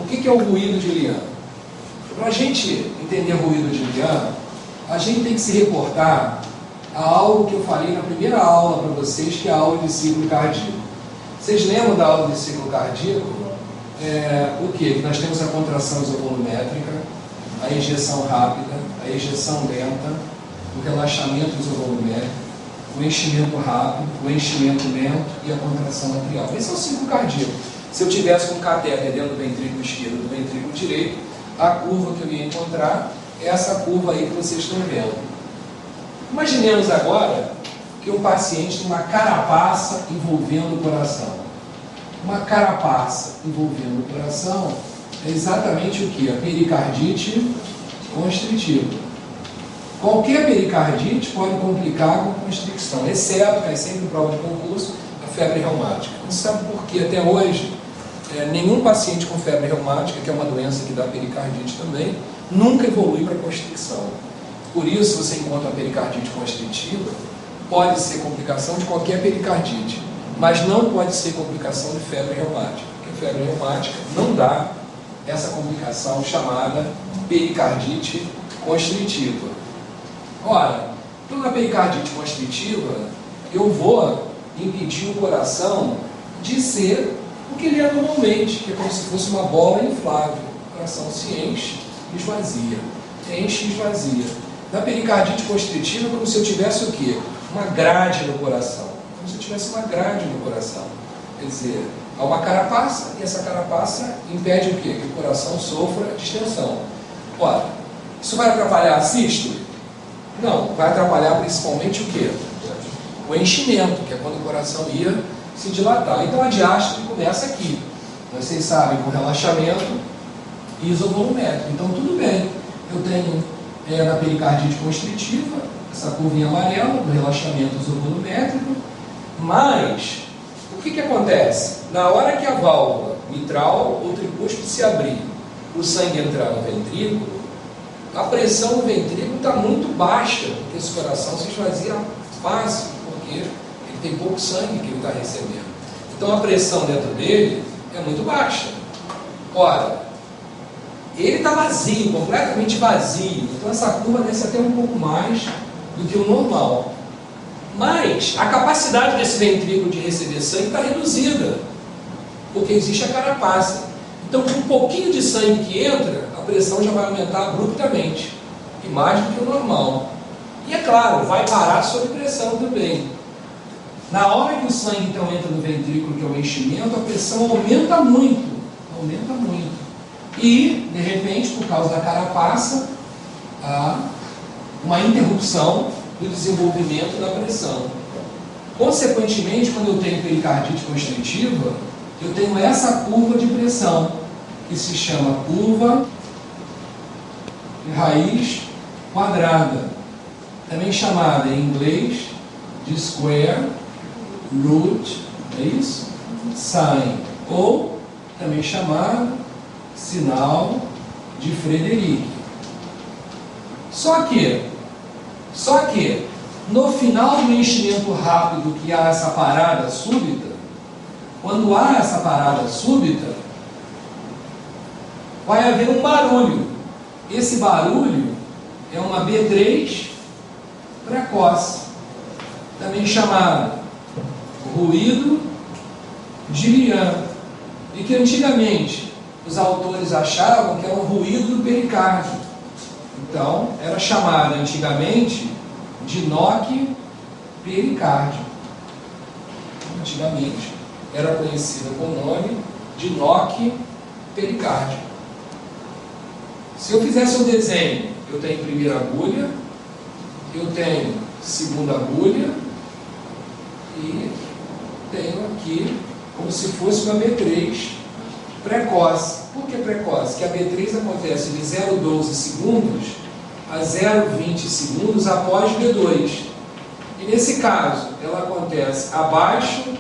O que é o ruído de Lian? Para a gente entender o ruído de Lian, a gente tem que se reportar a algo que eu falei na primeira aula para vocês, que é a aula de ciclo cardíaco. Vocês lembram da aula de ciclo cardíaco? O que? Que nós temos a contração isovolumétrica, a injeção rápida, a injeção lenta, o relaxamento isovolumétrico, o enchimento rápido, o enchimento lento e a contração atrial. Esse é o ciclo cardíaco. Se eu tivesse com um catéter dentro do ventrículo esquerdo e do ventrículo direito, a curva que eu ia encontrar é essa curva aí que vocês estão vendo. Imaginemos agora que o paciente tem uma carapaça envolvendo o coração. Uma carapaça envolvendo o coração é exatamente o que? A pericardite constritiva. Qualquer pericardite pode complicar com constricção, exceto, cai sempre em prova de concurso, a febre reumática. Não sabe por que até hoje nenhum paciente com febre reumática, que é uma doença que dá pericardite também, nunca evolui para constricção. Por isso, você encontra a pericardite constritiva, pode ser complicação de qualquer pericardite, mas não pode ser complicação de febre reumática, porque a febre reumática não dá essa complicação chamada pericardite constritiva. Ora, pela pericardite constritiva, eu vou impedir o coração de ser o que ele é normalmente, que é como se fosse uma bola inflável. O coração se enche e esvazia. Enche e esvazia. Na pericardite constritiva, é como se eu tivesse o quê? Uma grade no coração. Como se eu tivesse uma grade no coração. Quer dizer, há uma carapaça e essa carapaça impede o quê? Que o coração sofra distensão. Ora, isso vai atrapalhar a sístole? Não, vai atrapalhar principalmente o quê? O enchimento, que é quando o coração ia se dilatar. Então a diástole começa aqui. Vocês sabem, com relaxamento isovolumétrico. Então tudo bem. Eu tenho na pericardite constritiva, essa curvinha amarela do relaxamento isovolumétrico, mas o que acontece? Na hora que a válvula mitral ou tricúspide se abrir, o sangue entrar no ventrículo, a pressão no ventrículo está muito baixa, porque esse coração se esvazia fácil, porque ele tem pouco sangue que ele está recebendo. Então a pressão dentro dele é muito baixa. Ora, ele está vazio, completamente vazio, então essa curva desce até um pouco mais do que o normal. Mas a capacidade desse ventrículo de receber sangue está reduzida, porque existe a carapaça. Então, com um pouquinho de sangue que entra, a pressão já vai aumentar abruptamente, e mais do que o normal. E é claro, vai parar sob pressão também. Na hora que o sangue então entra no ventrículo, que é o enchimento, a pressão aumenta muito. Aumenta muito. E, de repente, por causa da carapaça, há uma interrupção do desenvolvimento da pressão. Consequentemente, quando eu tenho pericardite constritiva, eu tenho essa curva de pressão, que se chama curva de raiz quadrada, também chamada em inglês de square root, é isso? Sine, ou também chamado sinal de Frederic. Só que no final do enchimento rápido, que há essa parada súbita, quando há essa parada súbita, vai haver um barulho. Esse barulho é uma B3 precoce, também chamado ruído de Lian, e que antigamente os autores achavam que era um ruído do pericárdio. Então, era chamada antigamente de NOC pericárdio. Antigamente era conhecida com o nome de NOC pericárdio. Se eu fizesse um desenho, eu tenho primeira agulha, eu tenho segunda agulha e tenho aqui como se fosse uma B3 precoce. Por que precoce? Que a B3 acontece de 0,12 segundos a 0,20 segundos após B2. E nesse caso, ela acontece abaixo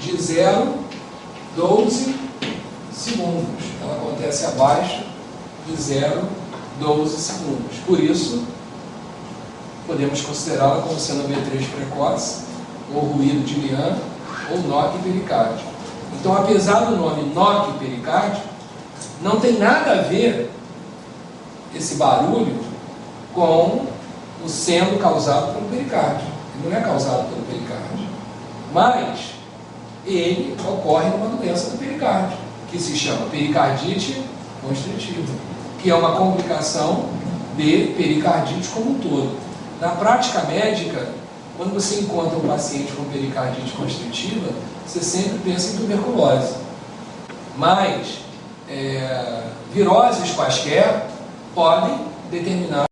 de 0,12 segundos. Ela acontece abaixo de 0,12 segundos. Por isso, podemos considerá-la como sendo B3 precoce, ou ruído de Lian, ou NOC pericárdio. Então, apesar do nome NOC pericárdio, Não tem nada a ver esse barulho com o sendo causado pelo pericárdio. Ele não é causado pelo pericárdio. Mas ele ocorre numa doença do pericárdio, que se chama pericardite constritiva, que é uma complicação de pericardite como um todo. Na prática médica, quando você encontra um paciente com pericardite constritiva, você sempre pensa em tuberculose. Mas viroses quaisquer podem determinar